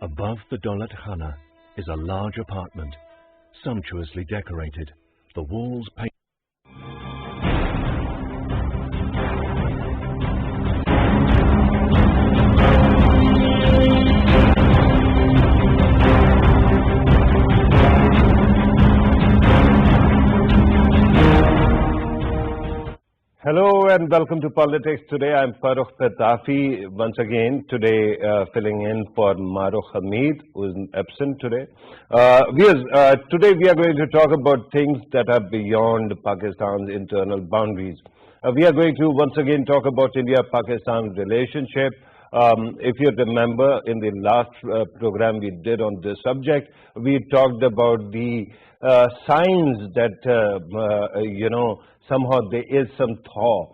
Above the Daulat Khana is a large apartment, sumptuously decorated, the walls painted. Hello and welcome to Politics Today. I'm Farrukh Pitafi once again today filling in for Maruf Hamid, who is absent today. Today we are going to talk about things that are beyond Pakistan's internal boundaries. We are going to once again talk about India-Pakistan relationship. If you remember, in the last program we did on this subject, we talked about the signs that, somehow there is some thaw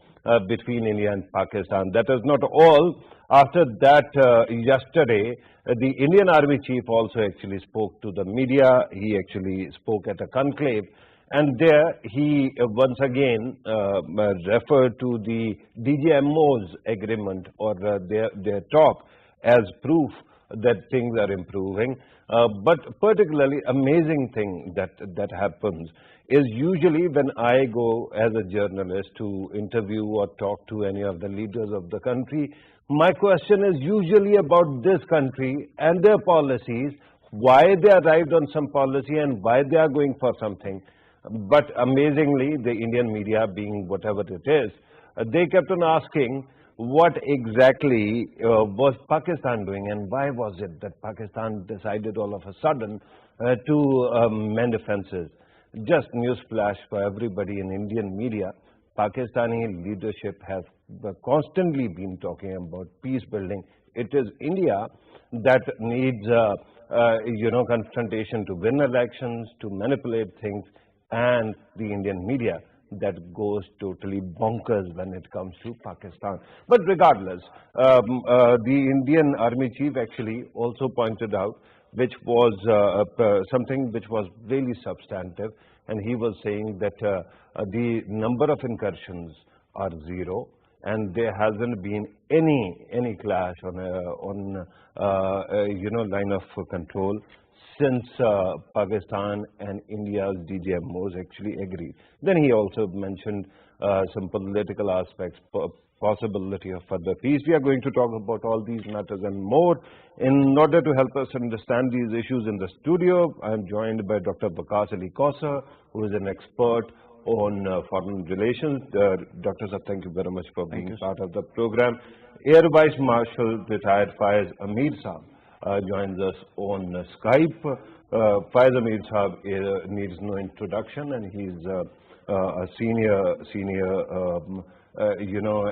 between India and Pakistan. That is not all. After that, yesterday, the Indian Army Chief also actually spoke to the media. He actually spoke at a conclave. And there he once again referred to the DGMO's agreement or their talk as proof that things are improving. But particularly amazing thing that happens is usually when I go as a journalist to interview or talk to any of the leaders of the country, my question is usually about this country and their policies, why they arrived on some policy and why they are going for something. But amazingly, the Indian media, being whatever it is, they kept on asking what exactly was Pakistan doing and why was it that Pakistan decided all of a sudden to mend fences. Just news flash for everybody in Indian media, Pakistani leadership has constantly been talking about peace building. It is India that needs confrontation to win elections, to manipulate things, and the Indian media that goes totally bonkers when it comes to Pakistan. But regardless, the Indian Army Chief actually also pointed out, which was something which was really substantive, and he was saying that the number of incursions are zero, and there hasn't been any clash on line of control since Pakistan and India's DGMOs actually agreed. Then he also mentioned some political aspects, possibility of further peace. We are going to talk about all these matters and more. In order to help us understand these issues in the studio, I am joined by Dr. Waqas Ali Kausar, who is an expert on foreign relations. Dr. Sir, thank you very much for being part of the program. Air Vice Marshal retired Faiz Amir Saab joins us on Skype. Faiz Amir Saab needs no introduction, and he's a senior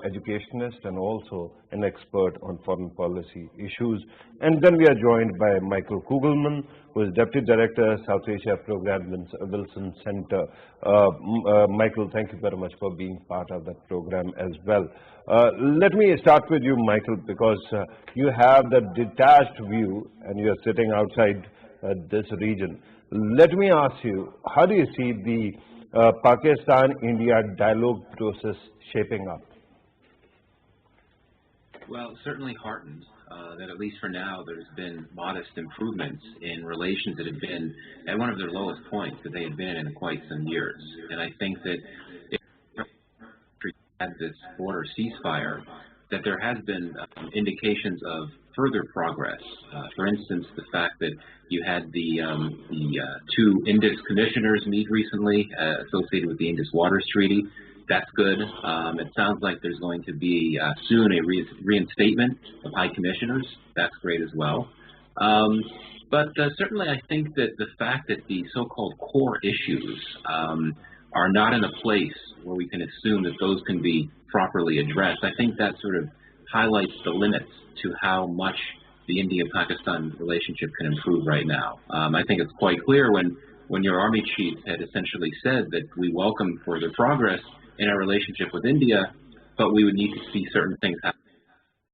educationist and also an expert on foreign policy issues. And then we are joined by Michael Kugelman, who is Deputy Director, South Asia Program, Wilson Center. Michael, thank you very much for being part of that program as well. Let me start with you, Michael, because you have the detached view and you are sitting outside this region. Let me ask you, how do you see the Pakistan-India dialogue process shaping up? Well, certainly heartened that at least for now there's been modest improvements in relations that have been at one of their lowest points that they had been in quite some years. And I think that if we had this border ceasefire, that there has been indications of further progress. For instance, the fact that you had the two Indus commissioners meet recently associated with the Indus Waters Treaty. That's good. It sounds like there's going to be soon a reinstatement of high commissioners. That's great as well. But certainly I think that the fact that the so-called core issues are not in a place where we can assume that those can be properly addressed, I think that sort of highlights the limits to how much the India-Pakistan relationship can improve right now. I think it's quite clear when your Army Chief had essentially said that we welcome further progress in our relationship with India, but we would need to see certain things happen.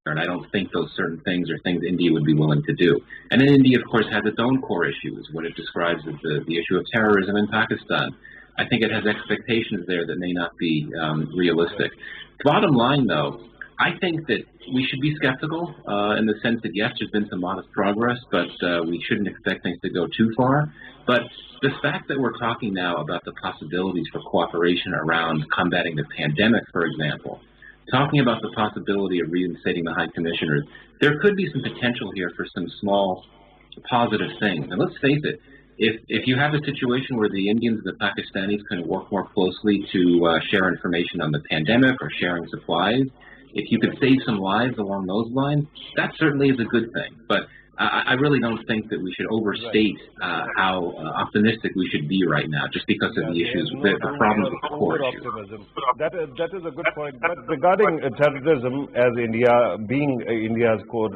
And I don't think those certain things are things India would be willing to do. And then India, of course, has its own core issues, what it describes as the issue of terrorism in Pakistan. I think it has expectations there that may not be realistic. Bottom line, though, I think that we should be skeptical in the sense that, yes, there's been some modest progress, but we shouldn't expect things to go too far. But the fact that we're talking now about the possibilities for cooperation around combating the pandemic, for example, talking about the possibility of reinstating the High Commissioners, there could be some potential here for some small positive things. And let's face it, if you have a situation where the Indians and the Pakistanis can work more closely to share information on the pandemic or sharing supplies, if you could save some lives along those lines, that certainly is a good thing. But I really don't think that we should overstate how optimistic we should be right now, just because of the issues, the problems with the core issue. That is a good point. But regarding terrorism, as India being India's core,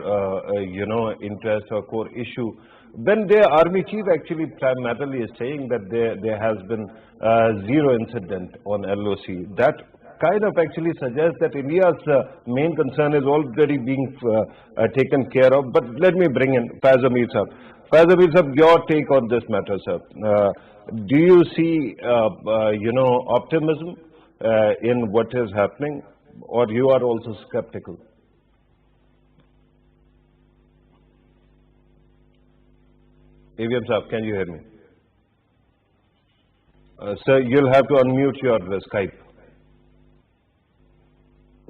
interest or core issue, when their army chief actually primarily is saying that there has been zero incident on LOC, that kind of actually suggests that India's main concern is already being taken care of. But let me bring in Fazamir sir. Fazamir sir, your take on this matter, sir. Do you see, optimism in what is happening, or you are also skeptical? AVM sir, can you hear me? Sir, you'll have to unmute your Skype.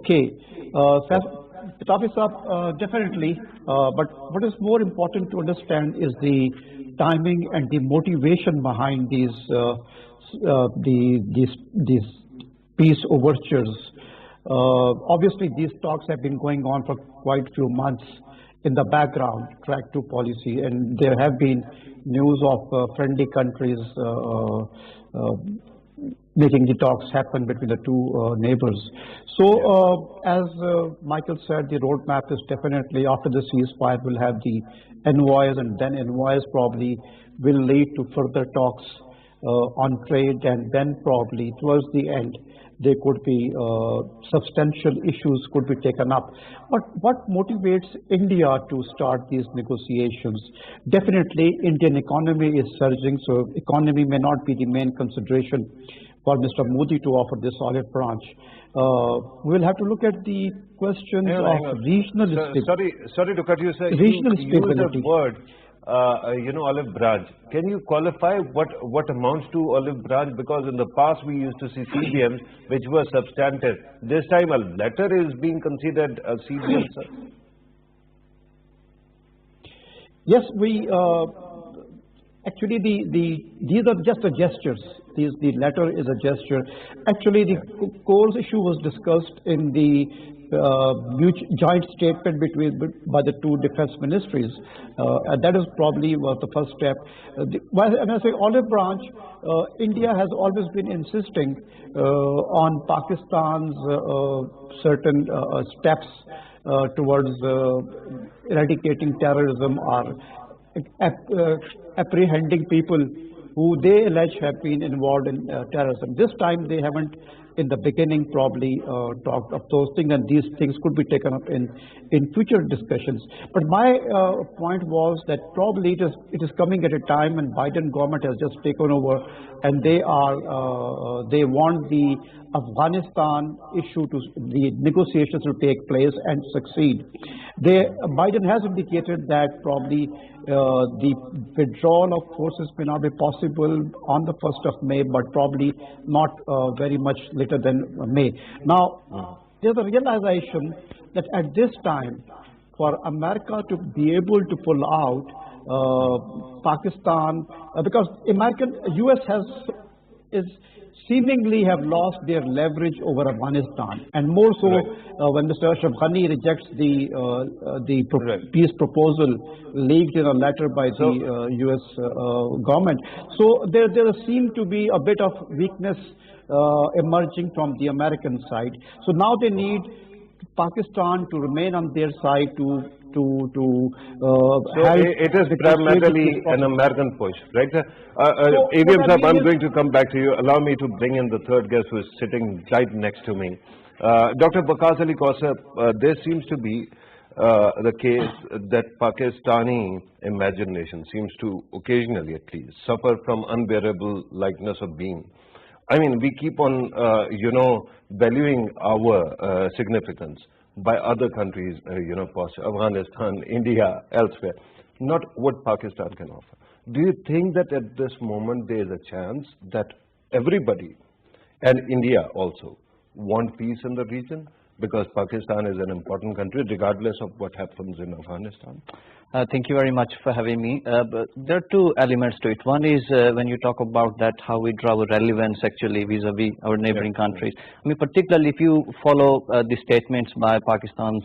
Okay, Pitafi Saab, definitely, but what is more important to understand is the timing and the motivation behind these peace overtures. Obviously, these talks have been going on for quite a few months in the background, track 2 policy, and there have been news of friendly countries making the talks happen between the two neighbors. So, as Michael said, the roadmap is definitely after the ceasefire will have the envoys, and then envoys probably will lead to further talks on trade, and then probably towards the end there could be substantial issues could be taken up. But what motivates India to start these negotiations? Definitely Indian economy is surging, so economy may not be the main consideration for Mr. Modi to offer this olive branch. We'll have to look at the questions of regional stability. Sorry to cut you, sir. Regional you use stability. the word, olive branch. Can you qualify what amounts to olive branch? Because in the past we used to see CBMs which were substantive. This time a letter is being considered a CBM, sir. Yes, we actually these are just a gestures. The letter is a gesture. Actually, the core issue was discussed in the joint statement by the two defense ministries, and that is probably was the first step. When I say olive branch, India has always been insisting on Pakistan's certain steps towards eradicating terrorism or apprehending people who they allege have been involved in terrorism. This time they haven't in the beginning probably talked of those things, and these things could be taken up in future discussions. But my point was that probably it is coming at a time when Biden government has just taken over, and they want the Afghanistan issue the negotiations to take place and succeed. Biden has indicated that probably the withdrawal of forces may not be possible on the 1st of May, but probably not very much later than May. Now, there's a realization that at this time, for America to be able to pull out Pakistan, because US is seemingly have lost their leverage over Afghanistan, and more so when Mr. Ashraf Ghani rejects the peace proposal leaked in a letter by the US government. So there seemed to be a bit of weakness emerging from the American side. So now they need Pakistan to remain on their side to it is primarily an American push, right? AVM Saab, I'm going to come back to you. Allow me to bring in the third guest who is sitting right next to me. Dr. Waqas Ali Kausar, there seems to be the case that Pakistani imagination seems to occasionally at least suffer from unbearable likeness of being. I mean, we keep on, valuing our significance. by other countries, Afghanistan, India, elsewhere, not what Pakistan can offer. Do you think that at this moment there is a chance that everybody, and India also, want peace in the region? Because Pakistan is an important country regardless of what happens in Afghanistan. Thank you very much for having me. But there are two elements to it. One is when you talk about that, how we draw a relevance actually vis-a-vis our neighboring countries. I mean, particularly if you follow the statements by Pakistan's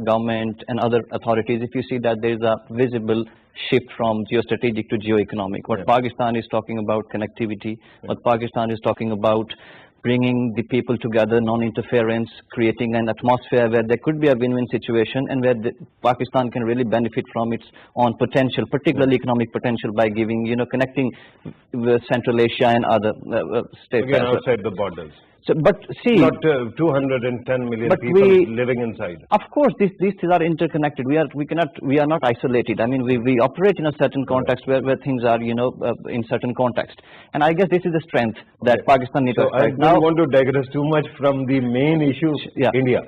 government and other authorities, if you see that there is a visible shift from geostrategic to geoeconomic. What Pakistan is talking about connectivity, what Pakistan is talking about bringing the people together, non-interference, creating an atmosphere where there could be a win-win situation and where Pakistan can really benefit from its own potential, particularly economic potential, by giving, connecting with Central Asia and other states. Again, outside the borders. So, but see, not 210 million people living inside. Of course, these things are interconnected. We are not isolated. I mean, we operate in a certain context where things are, in certain context. And I guess this is the strength that Pakistan needs. So I don't want to digress too much from the main issue, India.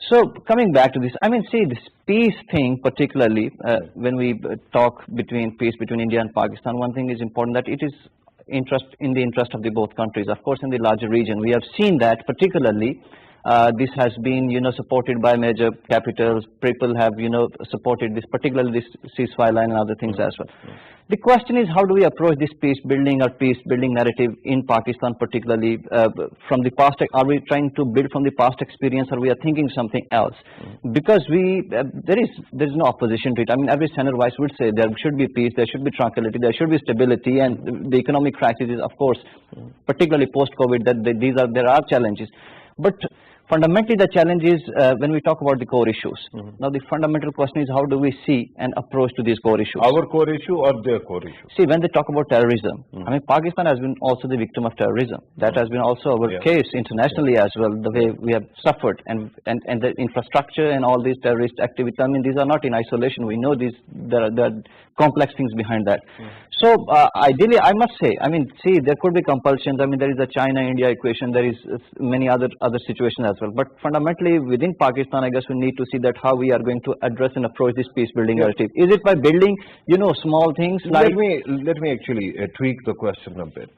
So coming back to this, I mean, see, this peace thing, particularly when we talk peace between India and Pakistan, one thing is important, that it is in the interest of the both countries. Of course, in the larger region, we have seen that particularly this has been, supported by major capitals. People have, supported this, particularly this ceasefire line and other things as well. The question is, how do we approach this peace building narrative in Pakistan, particularly from the past? Are we trying to build from the past experience, or we are thinking something else? Because there is no opposition to it. I mean, every senior vice would say there should be peace, there should be tranquility, there should be stability, and the economic crisis is, of course, particularly post-COVID, that there are challenges. But fundamentally, the challenge is when we talk about the core issues. Now, the fundamental question is, how do we see an approach to these core issues? Our core issue or their core issue? See, when they talk about terrorism, I mean, Pakistan has been also the victim of terrorism. That has been also our case internationally as well, the way we have suffered, and the infrastructure and all these terrorist activities. I mean, these are not in isolation. We know there are complex things behind that. So ideally, I must say, I mean, see, there could be compulsions. I mean, there is a China-India equation. There is many other situations as well. But fundamentally, within Pakistan, I guess we need to see that how we are going to address and approach this peace-building narrative. Is it by building, small things like? Let me actually tweak the question a bit.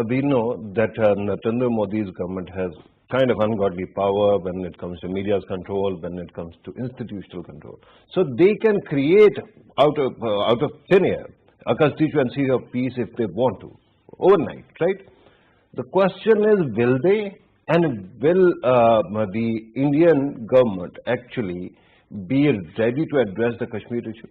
We know that Narendra Modi's government has kind of ungodly power when it comes to media's control, when it comes to institutional control. So they can create out of thin air a constituency of peace if they want to, overnight, right? The question is, will they? And will the Indian government actually be ready to address the Kashmir issue?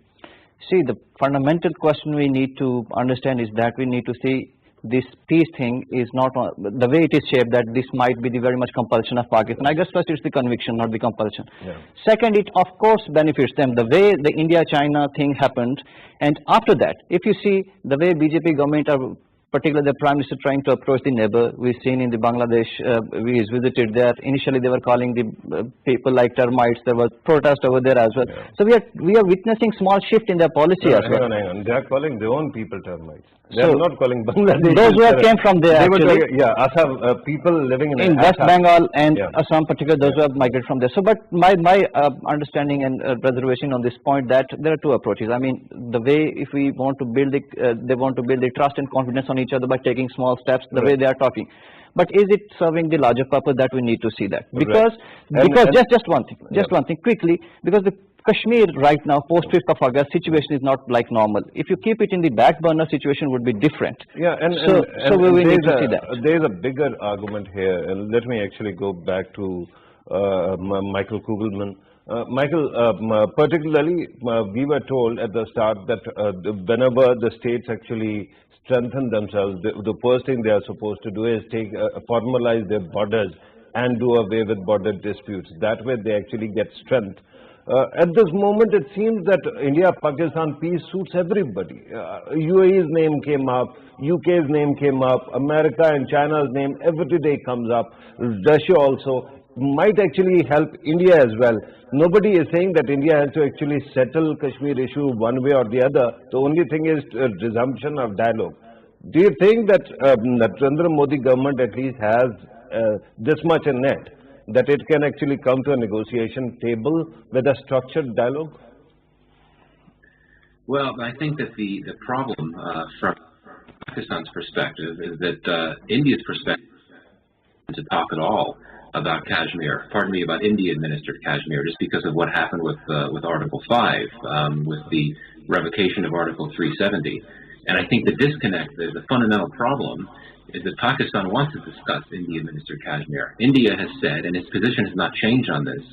See, the fundamental question we need to understand is that we need to see this peace thing is not the way it is shaped, that this might be the very much compulsion of Pakistan. I guess first it's the conviction, not the compulsion. Second, it of course benefits them, the way the India-China thing happened. And after that, if you see the way BJP government are, particularly the Prime Minister, trying to approach the neighbor. We've seen in the Bangladesh, we visited there. Initially, they were calling the people like termites. There was protest over there as well. So we are witnessing small shift in their policy as well. Hang on. They are calling their own people termites. They are not calling Bangladesh. Those who came from there, actually. Assam, people living in West Bengal and Assam, particularly those who have migrated from there. So, but my understanding and reservation on this point, that there are two approaches. I mean, the way if we want to build they want to build the trust and confidence on each other by taking small steps, the way they are talking. But is it serving the larger purpose? That we need to see that. Because just one thing quickly, because the Kashmir right now, post 5th of August, situation is not like normal. If you keep it in the back burner, situation would be different. So we need to see that. There is a bigger argument here, and let me actually go back to Michael Kugelman. Michael, particularly, we were told at the start that whenever the states actually strengthen themselves, the first thing they are supposed to do is formalize their borders and do away with border disputes. That way they actually get strength. At this moment, it seems that India-Pakistan peace suits everybody. UAE's name came up, UK's name came up, America and China's name every day comes up. Russia also might actually help India as well. Nobody is saying that India has to actually settle Kashmir issue one way or the other. The only thing is resumption of dialogue. Do you think that Narendra Modi government at least has this much in net? that it can actually come to a negotiation table with a structured dialogue? Well, I think that the problem from Pakistan's perspective is that India's perspective to talk at all about Kashmir, pardon me, about India-administered Kashmir, just because of what happened with Article 5, with the revocation of Article 370. And I think the disconnect, the fundamental problem, is that Pakistan wants to discuss India-administered Kashmir. India has said, and its position has not changed on this,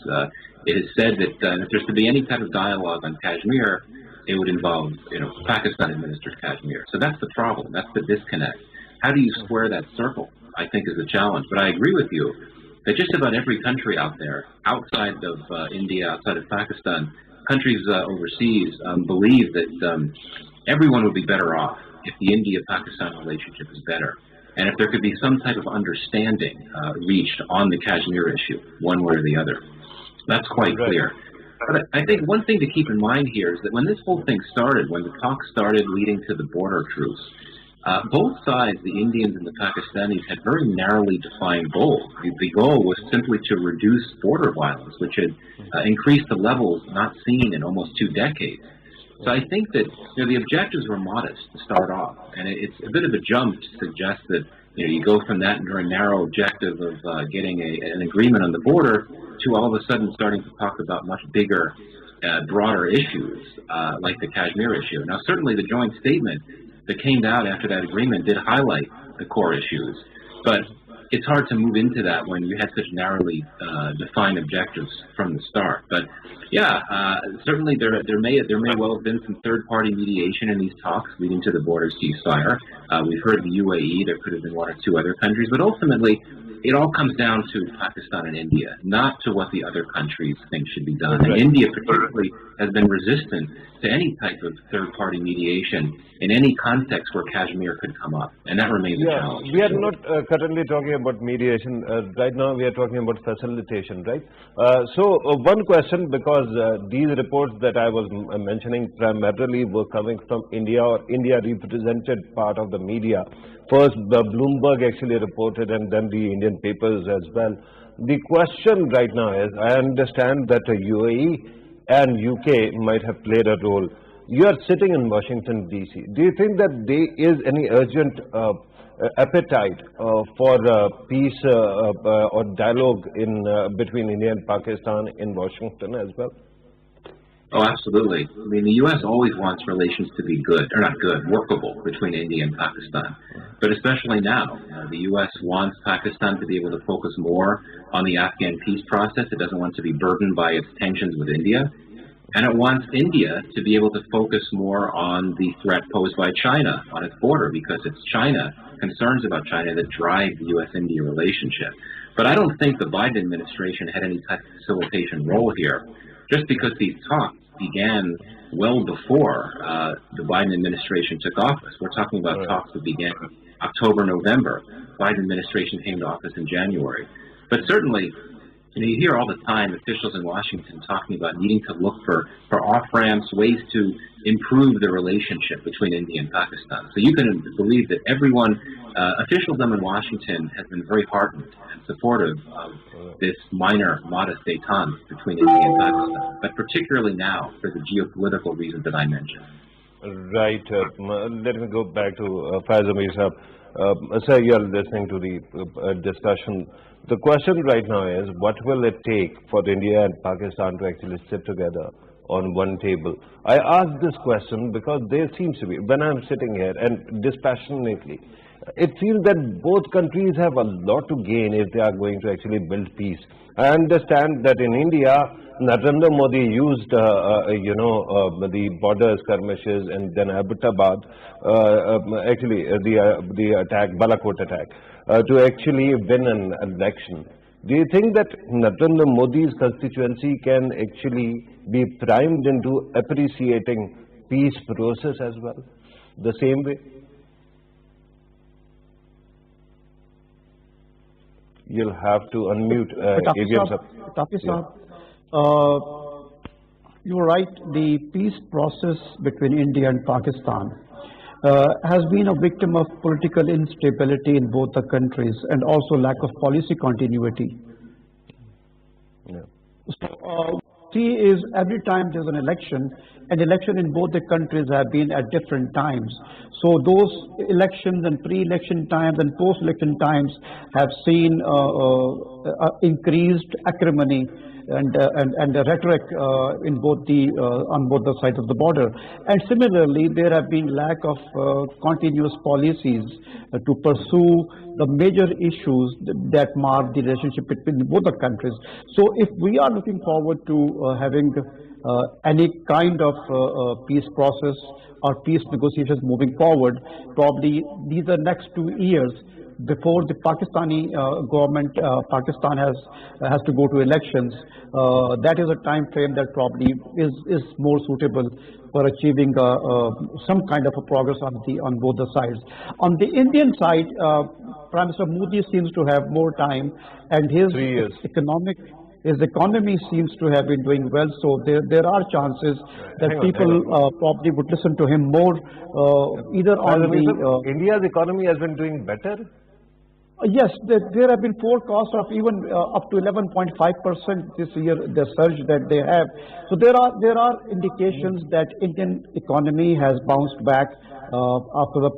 it has said that if there's to be any type of dialogue on Kashmir, it would involve, Pakistan-administered Kashmir. So that's the problem. That's the disconnect. How do you square that circle, I think, is the challenge. But I agree with you that just about every country out there, outside of India, outside of Pakistan, countries overseas believe that everyone would be better off if the India-Pakistan relationship is better. And if there could be some type of understanding reached on the Kashmir issue, one way or the other. That's quite clear. But I think one thing to keep in mind here is that when this whole thing started, when the talks started leading to the border truce, both sides, the Indians and the Pakistanis, had very narrowly defined goals. The goal was simply to reduce border violence, which had increased to levels not seen in almost 2 decades. So I think that the objectives were modest to start off, and it's a bit of a jump to suggest that you go from that very narrow objective of getting an agreement on the border to all of a sudden starting to talk about much bigger, broader issues like the Kashmir issue. Now, certainly the joint statement that came out after that agreement did highlight the core issues, but it's hard to move into that when you had such narrowly defined objectives from the start. But yeah, certainly there may well have been some third-party mediation in these talks leading to the border ceasefire. We've heard the UAE. There could have been 1 or 2 other countries, but ultimately it all comes down to Pakistan and India, not to what the other countries think should be done. And India particularly has been resistant to any type of third-party mediation in any context where Kashmir could come up, and that remains a challenge. We are not currently talking about mediation. Right now we are talking about facilitation, right? So one question, because these reports that I was mentioning primarily were coming from India, or India represented part of the media. First, Bloomberg actually reported, and then the Indian papers as well. The question right now is, I understand that the UAE and UK might have played a role. You are sitting in Washington, D.C. Do you think that there is any urgent appetite for peace or dialogue between India and Pakistan in Washington as well? Oh, absolutely. I mean, the U.S. always wants relations to be good, or not good, workable between India and Pakistan. But especially now, the U.S. wants Pakistan to be able to focus more on the Afghan peace process. It doesn't want to be burdened by its tensions with India. And it wants India to be able to focus more on the threat posed by China on its border, because it's China, concerns about China, that drive the U.S.-India relationship. But I don't think the Biden administration had any type of facilitation role here, just because these talks began well before the Biden administration took office. We're talking about talks that began October, November. Biden administration came to office in January. But certainly, you hear all the time officials in Washington talking about needing to look for off-ramps, ways to improve the relationship between India and Pakistan. So you can believe that everyone, officialdom in Washington, has been very heartened and supportive of this minor, modest détente between India and Pakistan, but particularly now for the geopolitical reasons that I mentioned. Right. Let me go back to Faiz Sir. Sir, you are listening to the discussion. The question right now is, what will it take for India and Pakistan to actually sit together on one table? I ask this question because there seems to be, when I'm sitting here and dispassionately, it feels that both countries have a lot to gain if they are going to actually build peace. I understand that in India, Narendra Modi used, the border skirmishes and then Abbottabad, the attack, Balakot attack, to actually win an election. Do you think that Narendra Modi's constituency can actually be primed into appreciating peace process as well, the same way? You'll have to unmute Pitafi sir, you're right. The peace process between India and Pakistan has been a victim of political instability in both the countries and also lack of policy continuity. So, see is every time there's an election in both the countries have been at different times. So those elections and pre-election times and post-election times have seen increased acrimony and the rhetoric in both the on both the sides of the border. And similarly, there have been lack of continuous policies to pursue the major issues that mark the relationship between both the countries. So if we are looking forward to having any kind of peace process or peace negotiations moving forward, probably these are next 2 years before the Pakistani government, Pakistan has to go to elections. That is a time frame that probably is more suitable for achieving some kind of a progress on both the sides. On the Indian side, Prime Minister Modi seems to have more time, and his 3 years. his economy seems to have been doing well. So there are chances that people probably would listen to him more, either on the India's economy has been doing better. Yes, there have been forecasts of even up to 11.5% this year, the surge that they have. So there are indications that Indian economy has bounced back after the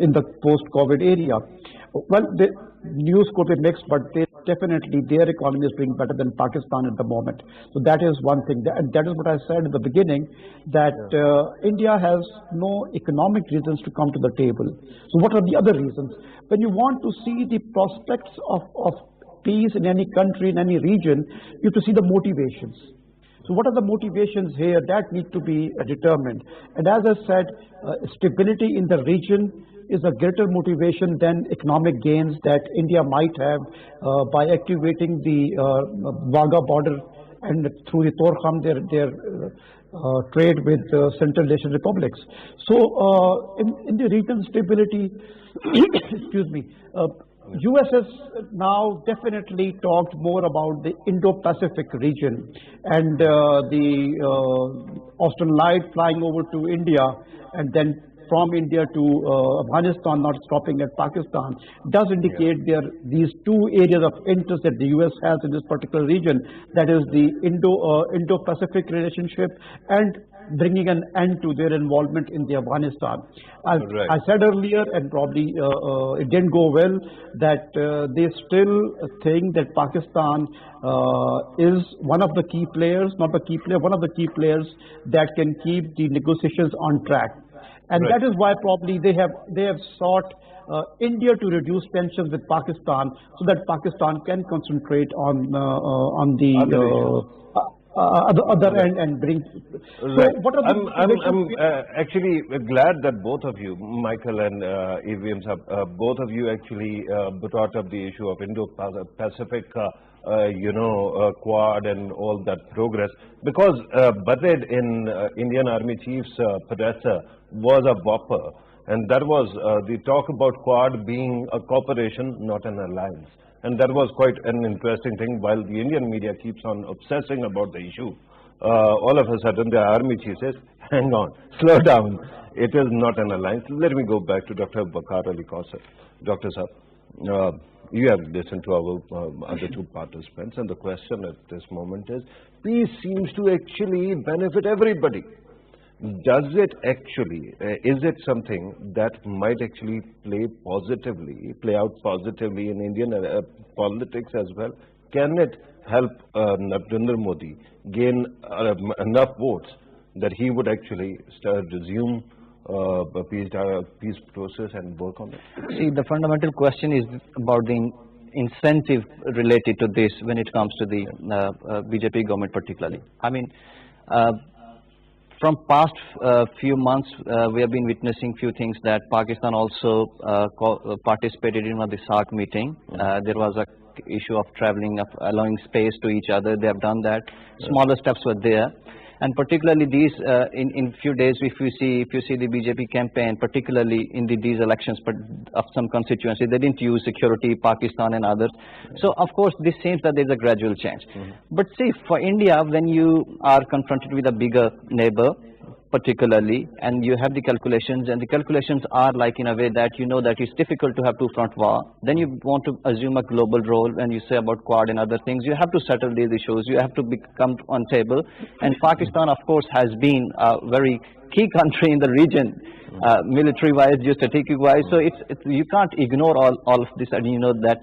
in the post-COVID area. Well, the news could be mixed, but definitely their economy is doing better than Pakistan at the moment. So that is one thing, and that is what I said at the beginning, that India has no economic reasons to come to the table. So what are the other reasons? When you want to see the prospects of peace in any country, in any region, you have to see the motivations. So what are the motivations here that need to be determined? And as I said, stability in the region is a greater motivation than economic gains that India might have by activating the Wagah border and through the Torkham their trade with Central Asian republics. So in the region stability, excuse me, US has now definitely talked more about the Indo-Pacific region, and the Austin Light flying over to India and then from India to Afghanistan, not stopping at Pakistan, does indicate these two areas of interest that the US has in this particular region, that is the Indo-Pacific relationship and bringing an end to their involvement in the Afghanistan. I said earlier, and probably it didn't go well, that they still think that Pakistan is one of the key players, not the key player, one of the key players that can keep the negotiations on track. And that is why probably they have sought India to reduce tensions with Pakistan, so that Pakistan can concentrate on the other end and bring. So what are I'm actually glad that both of you, Michael and EVMs, both of you actually brought up the issue of Indo-Pacific, Quad and all that progress, because butted in Indian Army Chief's Padessa was a whopper, and that was the talk about Quad being a cooperation, not an alliance. And that was quite an interesting thing. While the Indian media keeps on obsessing about the issue, all of a sudden the Army Chief says, hang on, slow down, it is not an alliance. Let me go back to Dr. Waqar Ali Kausar. Dr. Saab, you have listened to our other two participants, and the question at this moment is, peace seems to actually benefit everybody. Does it actually, is it something that might actually play out positively in Indian politics as well? Can it help Narendra Modi gain enough votes that he would actually resume a peace process and work on it? See, the fundamental question is about the incentive related to this when it comes to the BJP government particularly. I mean, from past few months, we have been witnessing few things, that Pakistan also participated in one of the SAARC meeting. There was a issue of traveling, of allowing space to each other. They have done that. Smaller steps were there. And particularly these, in few days, if you see the BJP campaign, particularly in these elections of some constituency, they didn't use security, Pakistan and others. So of course, this seems that there's a gradual change. But see, for India, when you are confronted with a bigger neighbor, particularly, and you have the calculations, and the calculations are like in a way that you know that it's difficult to have two-front war. Then you want to assume a global role, and you say about Quad and other things. You have to settle these issues. You have to come on table. And Pakistan, of course, has been a very key country in the region, military-wise, geostrategic-wise. So you can't ignore all of this, and you know that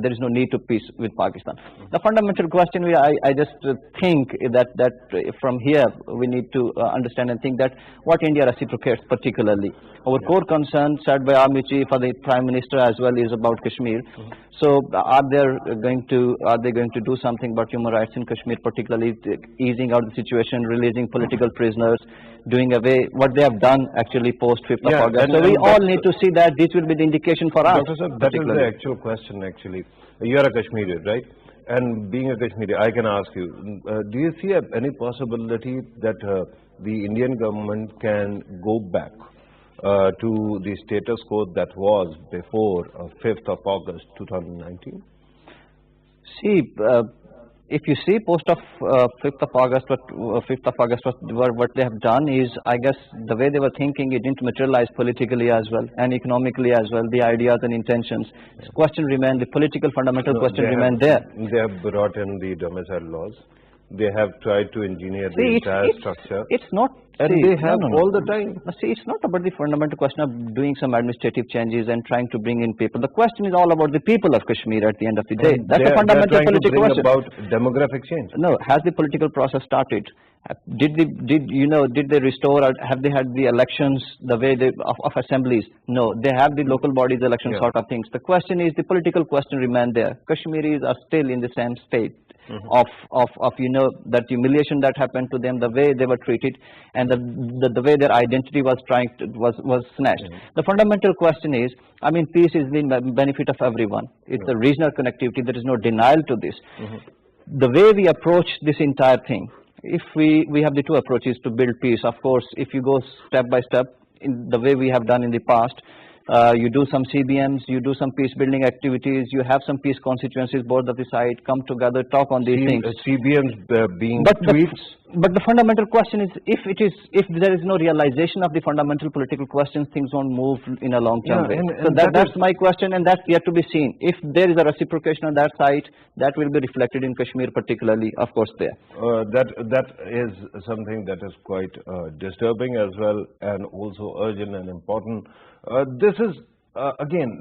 there is no need to peace with Pakistan. The fundamental question I just think that from here we need to understand and think that what India reciprocates particularly. Our core concern said by Army Chief or the Prime Minister as well is about Kashmir. So are they going to do something about human rights in Kashmir, particularly easing out the situation, releasing political prisoners, doing away what they have done actually post 5th of August. So we all need to see that this will be the indication for us. Dr. Sir, that is the actual question actually. You are a Kashmiri, right? And being a Kashmiri, I can ask you, do you see any possibility that the Indian government can go back to the status quo that was before 5th of August 2019? See, if you see post of 5th of August, what they have done is, I guess the way they were thinking, it didn't materialize politically as well and economically as well, the ideas and intentions. The question remained, the political fundamental question remained there. They have brought in the domicile laws. They have tried to engineer the entire structure. It's not. And they have all the time. See, it's not about the fundamental question of doing some administrative changes and trying to bring in people. The question is all about the people of Kashmir at the end of the day. That's a fundamental political question. About demographic change. No, has the political process started? Did they restore, or have they had the elections the way of assemblies? No, they have the local bodies election sort of things. The question is, the political question remained there. Kashmiris are still in the same state. Of that humiliation that happened to them, the way they were treated, and the way their identity was snatched. The fundamental question is, I mean, peace is the benefit of everyone. It's the regional connectivity. There is no denial to this. The way we approach this entire thing, if we have the two approaches to build peace. Of course, if you go step by step in the way we have done in the past, you do some CBMs, you do some peace building activities, you have some peace constituencies, both of the side, come together, talk on these things. CBMs being tweets. But the fundamental question is, if there is no realization of the fundamental political questions, things won't move in a long-term way. So that's my question, and that's yet to be seen. If there is a reciprocation on that side, that will be reflected in Kashmir particularly, of course, there. That is something that is quite disturbing as well, and also urgent and important. This is, again,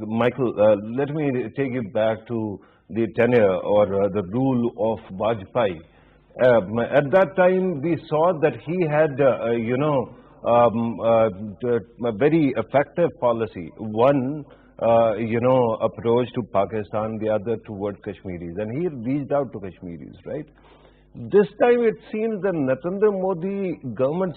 Michael, let me take you back to the tenure or the rule of Vajpayee. At that time, we saw that he had, a very effective policy. One, approach to Pakistan, the other toward Kashmiris, and he reached out to Kashmiris, right? This time, it seems that Narendra Modi government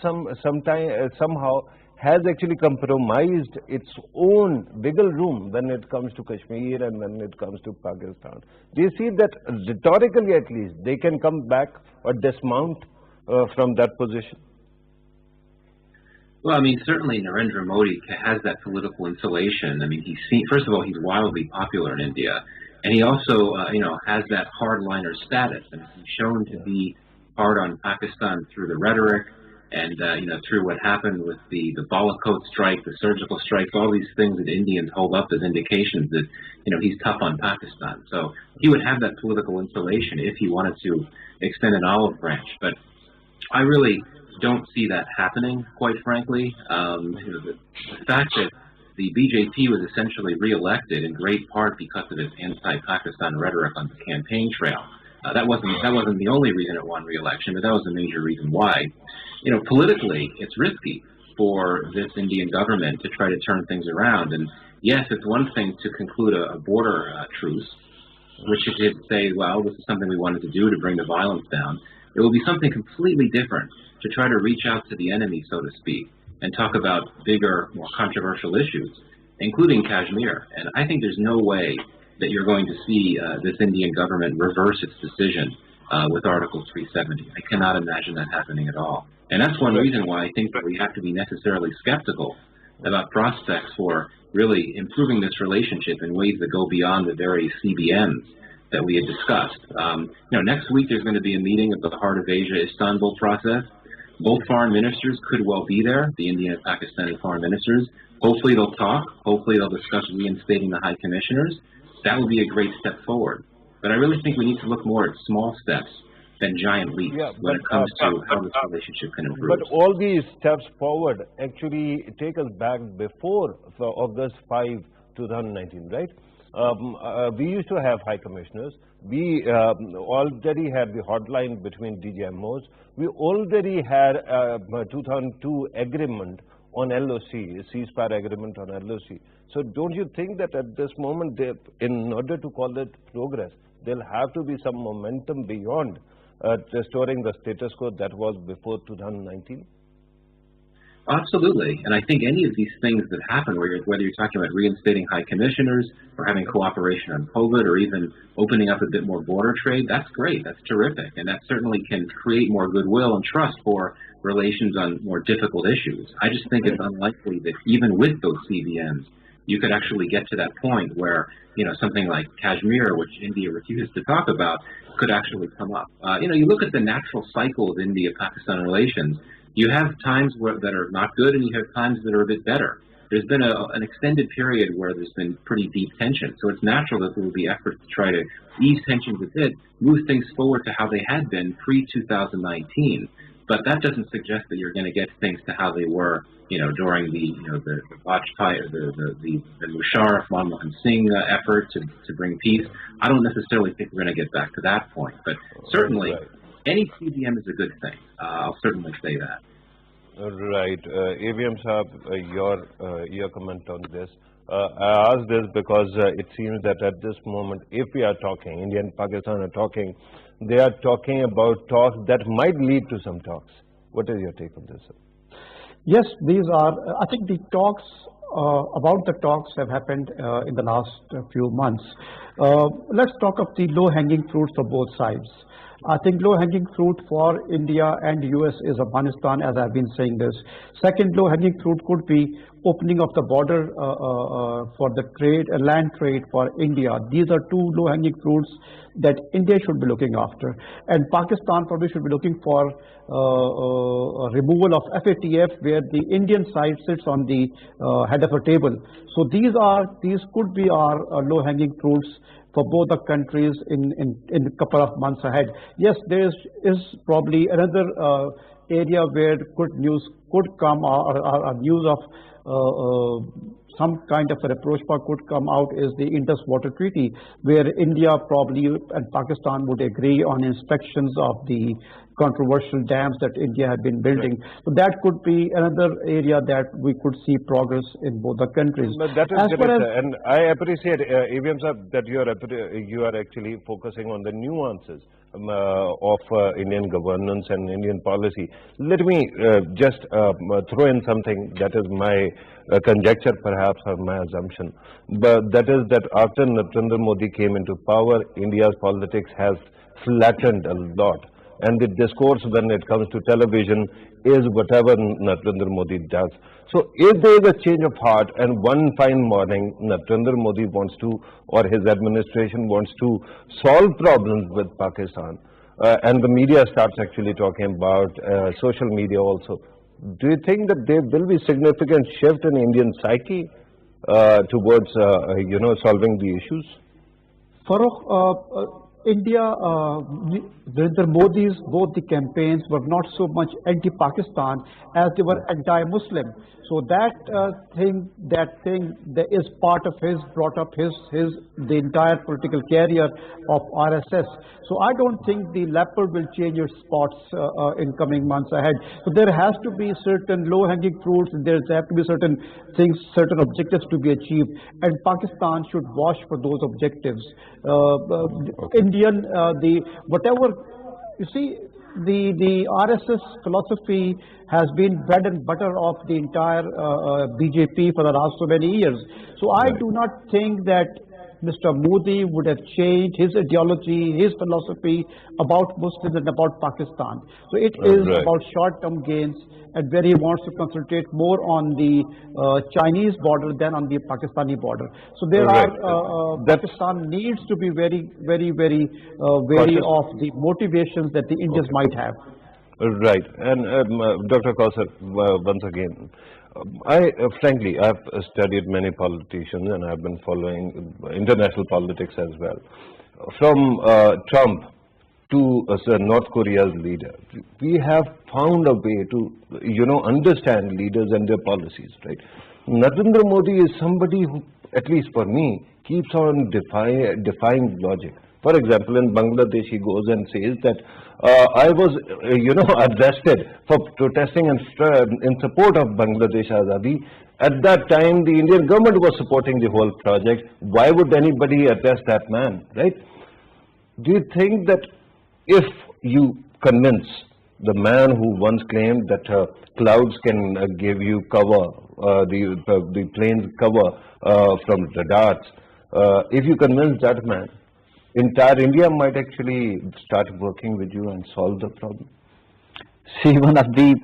somehow has actually compromised its own wiggle room when it comes to Kashmir and when it comes to Pakistan. Do you see that rhetorically at least they can come back or dismount from that position? Well, I mean, certainly Narendra Modi has that political insulation. I mean, first of all, he's wildly popular in India, and he also, has that hardliner status. I mean, he's shown to be hard on Pakistan through the rhetoric, and through what happened with the Balakot strike, the surgical strikes, all these things that Indians hold up as indications that he's tough on Pakistan. So he would have that political insulation if he wanted to extend an olive branch. But I really don't see that happening, quite frankly. The fact that the BJP was essentially reelected in great part because of its anti-Pakistan rhetoric on the campaign trail. That wasn't the only reason it won re-election, but that was a major reason why. Politically, it's risky for this Indian government to try to turn things around. And yes, it's one thing to conclude a border truce, which you could say, well, this is something we wanted to do to bring the violence down. It will be something completely different to try to reach out to the enemy, so to speak, and talk about bigger, more controversial issues, including Kashmir. And I think there's no way that you're going to see this Indian government reverse its decision with Article 370. I cannot imagine that happening at all. And that's one reason why I think that we have to be necessarily skeptical about prospects for really improving this relationship in ways that go beyond the very CBMs that we had discussed. Next week there's going to be a meeting of the Heart of Asia Istanbul process. Both foreign ministers could well be there, the Indian and Pakistani foreign ministers. Hopefully they'll talk. Hopefully they'll discuss reinstating the high commissioners. That would be a great step forward. But I really think we need to look more at small steps than giant leaps when it comes to how this relationship can improve. But all these steps forward actually take us back before August 5, 2019, right? We used to have high commissioners. We already had the hotline between DGMOs. We already had a 2002 agreement on LOC, ceasefire agreement on LOC. So don't you think that at this moment, in order to call it progress, there'll have to be some momentum beyond restoring the status quo that was before 2019? Absolutely. And I think any of these things that happen, whether you're talking about reinstating high commissioners or having cooperation on COVID or even opening up a bit more border trade, that's great. That's terrific. And that certainly can create more goodwill and trust for relations on more difficult issues. I just think it's unlikely that even with those CBMs, you could actually get to that point where, something like Kashmir, which India refused to talk about, could actually come up. You look at the natural cycle of India-Pakistan relations. You have times that are not good, and you have times that are a bit better. There's been an extended period where there's been pretty deep tension, so it's natural that there will be efforts to try to ease tensions a bit, move things forward to how they had been pre-2019. But that doesn't suggest that you're going to get things to how they were, during the Vajpayee, the Musharraf, Manmohan Singh effort to bring peace. I don't necessarily think we're going to get back to that point, but certainly any CBM is a good thing. I'll certainly say that. Right. AVM Saab, your comment on this. I ask this because it seems that at this moment, if we are talking, India and Pakistan are talking, they are talking about talks that might lead to some talks. What is your take on this, sir? Yes, these are, I think the talks, about the talks have happened in the last few months. Let's talk of the low-hanging fruits for both sides. I think low-hanging fruit for India and US is Afghanistan, as I've been saying this. Second low-hanging fruit could be opening of the border for the trade, land trade for India. These are two low-hanging fruits that India should be looking after. And Pakistan probably should be looking for removal of FATF, where the Indian side sits on the head of a table. So these could be our low-hanging fruits for both the countries in a couple of months ahead. Yes, there is probably another area where good news could come, or news of some kind of a approach could come out, is the Indus Water Treaty, where India probably and Pakistan would agree on inspections of the controversial dams that India had been building. So that could be another area that we could see progress in both the countries. But that is great, and I appreciate, AVM Saab, that you are actually focusing on the nuances of Indian governance and Indian policy. Let me just throw in something that is my conjecture, perhaps, or my assumption. But that is that after Narendra Modi came into power, India's politics has flattened a lot. And the discourse when it comes to television is whatever Narendra Modi does. So if there is a change of heart and one fine morning Narendra Modi wants to, or his administration wants to solve problems with Pakistan, and the media starts actually talking about social media also, do you think that there will be significant shift in Indian psyche towards solving the issues? Farrukh, India, Narendra Modi's, both the campaigns were not so much anti-Pakistan as they were anti-Muslim. So that thing that is part of his, brought up the entire political career of RSS. So I don't think the leopard will change its spots in coming months ahead. So there has to be certain low-hanging fruits, and there have to be certain things, certain objectives to be achieved, and Pakistan should watch for those objectives. The RSS philosophy has been bread and butter of the entire BJP for the last so many years. So I do not think that Mr. Modi would have changed his ideology, his philosophy about Muslims and about Pakistan. So it is about short-term gains, and where he wants to concentrate more on the Chinese border than on the Pakistani border. So there Pakistan needs to be very, very, very wary of the motivations that the Indians might have. Right. And Dr. Kausar, once again, frankly, I've studied many politicians and I've been following international politics as well. From Trump to North Korea's leader, we have found a way to, understand leaders and their policies, right? Narendra Modi is somebody who, at least for me, keeps on defying logic. For example, in Bangladesh, he goes and says that I was, arrested for protesting in support of Bangladesh Azadi. At that time, the Indian government was supporting the whole project. Why would anybody arrest that man, right? Do you think that if you convince the man who once claimed that clouds can give you cover, the planes cover from radars, if you convince that man, entire India might actually start working with you and solve the problem? See, one of the,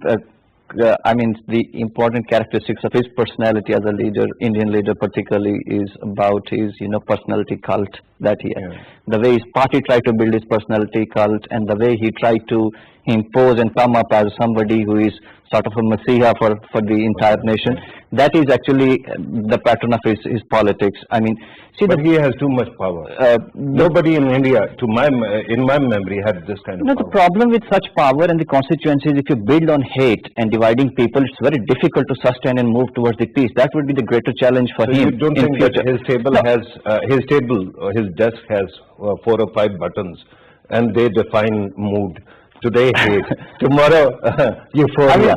the important characteristics of his personality as a leader, Indian leader particularly, is about his, personality cult that he has. Yeah. The way his party tried to build his personality cult and the way he tried to impose and come up as somebody who is sort of a messiah for the entire nation. That is actually the pattern of his politics. I mean, see, but he has too much power. Nobody in India, in my memory, had this kind of power. The problem with such power and the consequences, if you build on hate and dividing people, it's very difficult to sustain and move towards the peace. That would be the greater challenge for him. You don't think that his table has, his desk has 4 or 5 buttons, and they define mood. Today hate, tomorrow euphoria.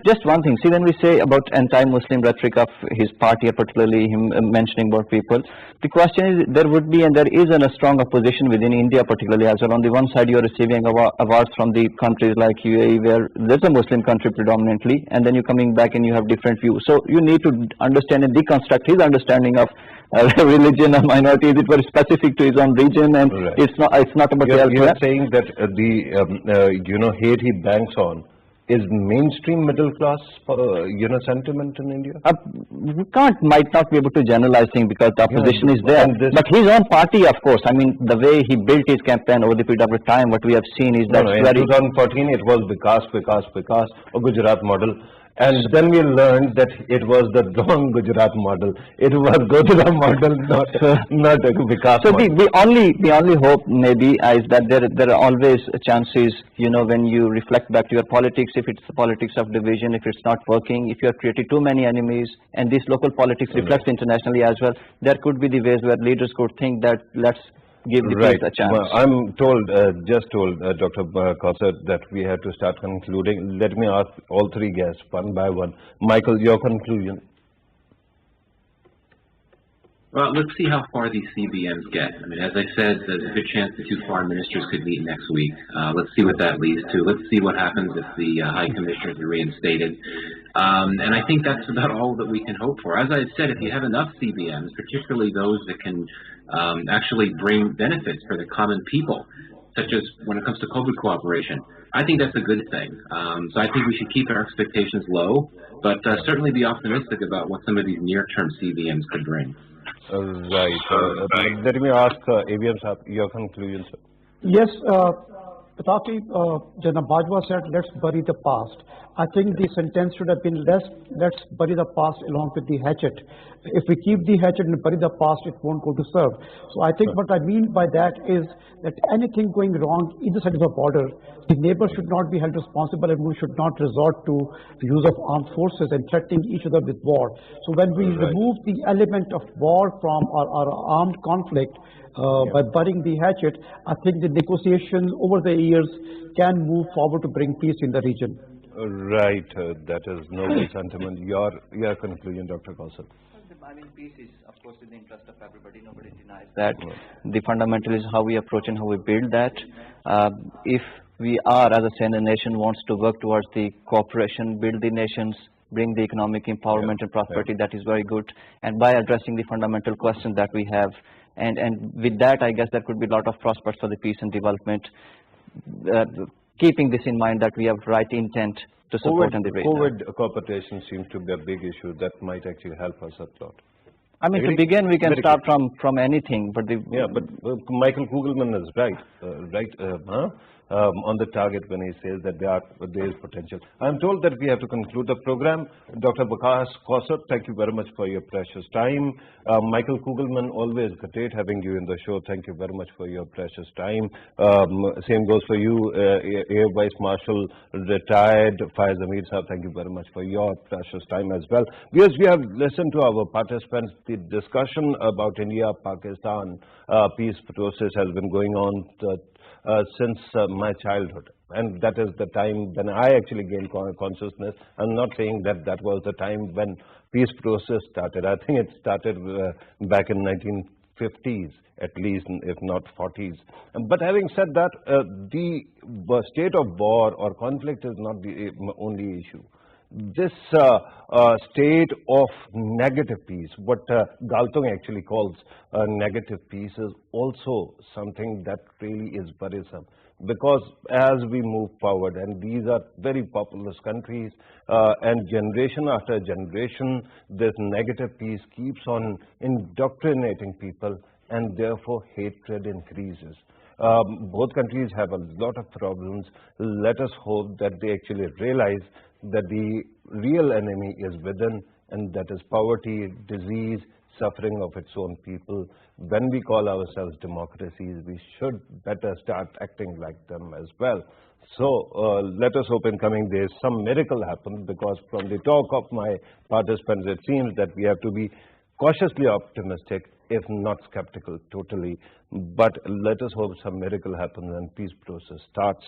Just one thing. See, when we say about anti-Muslim rhetoric of his party, or particularly him mentioning about people, the question is, there would be and there is a strong opposition within India particularly as well. On the one side, you are receiving awards from the countries like UAE, where there's a Muslim country predominantly, and then you're coming back and you have different views. So you need to understand and deconstruct his understanding of religion or minorities. It was specific to his own region, and right. it's not about the You're saying that the hate he banks on is mainstream middle class, sentiment in India? We might not be able to generalize things because the opposition is there. But his own party, of course, I mean, the way he built his campaign over the period of time, what we have seen is that... in 2014, it was Vikas, a Gujarat model. And then we learned that it was the wrong Gujarat model. It was Gujarat model, not a Vikas so model. the only hope maybe is that there are always chances, when you reflect back to your politics, if it's the politics of division, if it's not working, if you have created too many enemies, and this local politics reflects internationally as well, there could be the ways where leaders could think that let's give the peace a chance. Well, I'm told, Dr. Kausar, that we have to start concluding. Let me ask all 3 guests one by one. Michael, your conclusion. Well, let's see how far these CBMs get. I mean, as I said, there's a good chance the 2 foreign ministers could meet next week. Let's see what that leads to. Let's see what happens if the high commissioners are reinstated. And I think that's about all that we can hope for. As I said, if you have enough CBMs, particularly those that can actually bring benefits for the common people, such as when it comes to COVID cooperation, I think that's a good thing. So I think we should keep our expectations low, but certainly be optimistic about what some of these near-term CBMs could bring. Right. Let me ask ABM Saab, your conclusion, sir. Yes, Pitafi, Janab Bajwa said, let's bury the past. I think the sentence should have been, let's bury the past along with the hatchet. If we keep the hatchet and bury the past, it won't go to serve. So I think what I mean by that is that anything going wrong either side of the border, the neighbors should not be held responsible, and we should not resort to the use of armed forces and threatening each other with war. So when we remove the element of war from our armed conflict, by burying the hatchet, I think the negotiations over the years can move forward to bring peace in the region. Right, that is noble sentiment. Your conclusion, Dr. Kausar. I mean, peace is, of course, in the interest of everybody. Nobody denies that. The fundamental is how we approach and how we build that. If we are, as a Senior nation, wants to work towards the cooperation, build the nations, bring the economic empowerment and prosperity, that is very good. And by addressing the fundamental questions that we have, and with that, I guess there could be a lot of prospects for the peace and development. Keeping this in mind that we have right intent to support and debate. COVID cooperation seems to be a big issue that might actually help us a lot. I mean, to begin, we can start from anything, but but Michael Kugelman is right. on the target when he says that there is potential. I'm told that we have to conclude the program. Dr. Vikas Kausar, thank you very much for your precious time. Michael Kugelman, always great having you in the show. Thank you very much for your precious time. Same goes for you, Air Vice Marshal, retired Faiz Amir Sahab. Thank you very much for your precious time as well. Because we have listened to our participants, the discussion about India-Pakistan peace process has been going on since my childhood, and that is the time when I actually gained consciousness. I'm not saying that that was the time when peace process started. I think it started back in 1950s, at least, if not 40s. But having said that, the state of war or conflict is not the only issue. This state of negative peace, what Galtung actually calls negative peace, is also something that really is worrisome. Because as we move forward, and these are very populous countries, and generation after generation, this negative peace keeps on indoctrinating people, and therefore hatred increases. Both countries have a lot of problems. Let us hope that they actually realize that the real enemy is within, and that is poverty, disease, suffering of its own people. When we call ourselves democracies, we should better start acting like them as well. So let us hope in coming days some miracle happens, because from the talk of my participants, it seems that we have to be cautiously optimistic, if not skeptical totally. But let us hope some miracle happens and peace process starts,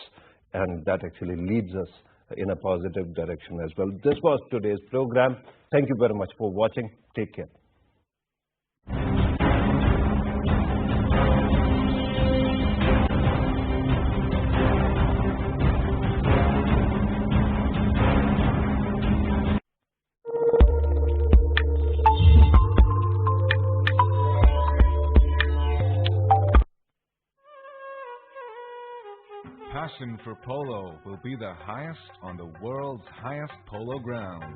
and that actually leads us in a positive direction as well. This was today's program. Thank you very much for watching. Take care. Passion for polo will be the highest on the world's highest polo ground.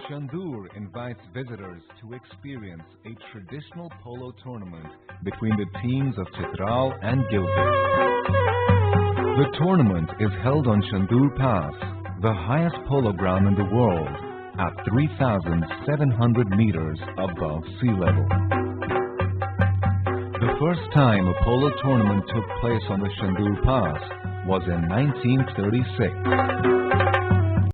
Chandur invites visitors to experience a traditional polo tournament between the teams of Chitral and Gilgit. The tournament is held on Chandur Pass, the highest polo ground in the world, at 3,700 meters above sea level. The first time a polo tournament took place on the Chandur Pass was in 1936.